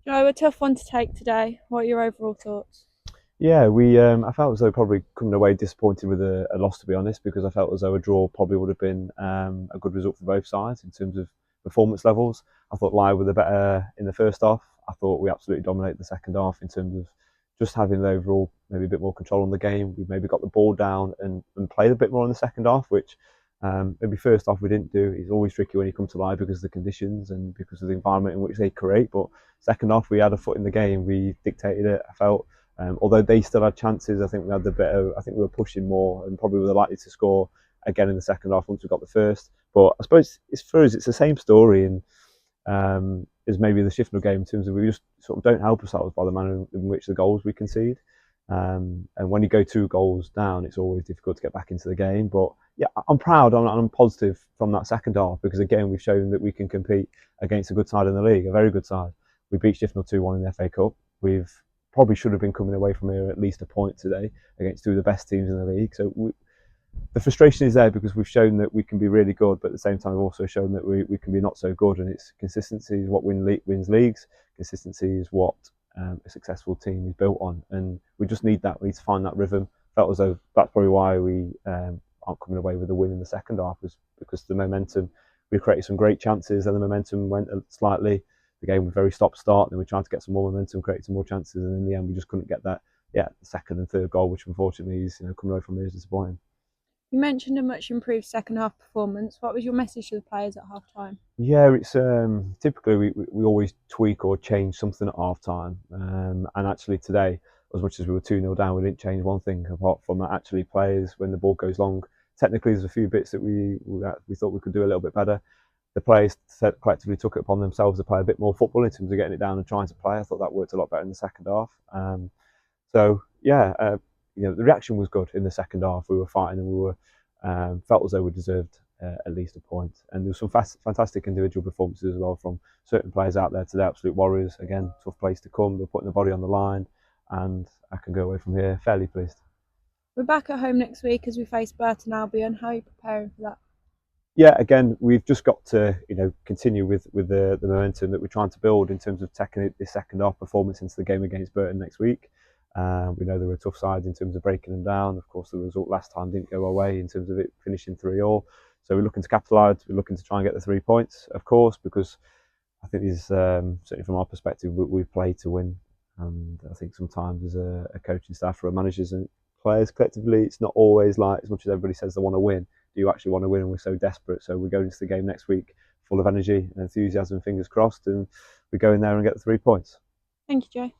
Joe, a tough one to take today. What are your overall thoughts? Yeah, I felt as though probably coming away disappointed with a loss, to be honest, because I felt as though a draw probably would have been a good result for both sides in terms of performance levels. I thought Lye were the better in the first half. I thought we absolutely dominated the second half in terms of just having the overall maybe a bit more control on the game. We maybe got the ball down and played a bit more in the second half, which maybe first half we didn't do. It's always tricky when you come to Lye because of the conditions and because of the environment in which they create. But second half we had a foot in the game. We dictated it. I felt. Although they still had chances, I think we had the better. I think we were pushing more and probably were likely to score again in the second half once we got the first. But I suppose it's for us, it's the same story and as maybe the Shifnal game in terms of we just sort of don't help ourselves by the manner in which the goals we concede. And when you go 2 goals down, it's always difficult to get back into the game. But yeah, I'm proud and I'm positive from that second half because again we've shown that we can compete against a good side in the league, a very good side. We beat Shifnal 2-1 in the FA Cup. We've probably should have been coming away from here at least a point today against two of the best teams in the league. So the frustration is there because we've shown that we can be really good, but at the same time we've also shown that we can be not so good. And it's consistency is what wins leagues. Consistency is what a successful team is built on, and we just need that. We need to find that rhythm. Felt as though that's probably why we aren't coming away with a win in the second half, was because the momentum. We created some great chances, and the momentum went slightly. The game was very stop-start, and we tried to get some more momentum, create some more chances, and in the end, we just couldn't get that. Yeah, the second and third goal, which unfortunately is coming away from me is disappointing. You mentioned a much improved second half performance. What was your message to the players at half time? Yeah, it's typically we always tweak or change something at half time, and actually today, as much as we were 2-0 down, we didn't change one thing apart from that. Actually, players when the ball goes long, technically there's a few bits that we thought we could do a little bit better. The players collectively took it upon themselves to play a bit more football in terms of getting it down and trying to play. I thought that worked a lot better in the second half. So yeah, the reaction was good in the second half. We were fighting and we were felt as though we deserved at least a point. And there was some fantastic individual performances as well from certain players out there today. Absolute warriors. Again, tough place to come. They're putting the body on the line, and I can go away from here fairly pleased. We're back at home next week as we face Burton Albion. How are you preparing for that? Yeah, again, we've just got to continue with the momentum that we're trying to build in terms of taking this second half performance into the game against Burton next week. We know there were tough sides in terms of breaking them down. Of course, the result last time didn't go our way in terms of it finishing 3-all. So we're looking to capitalise. We're looking to try and get the 3 points, of course, because I think there's certainly from our perspective, we've played to win. And I think sometimes as a coaching staff or managers and players collectively, it's not always like as much as everybody says they want to win. Do you actually want to win? And we're so desperate. So we're going into the game next week full of energy and enthusiasm, fingers crossed, and we go in there and get the 3 points. Thank you, Joe.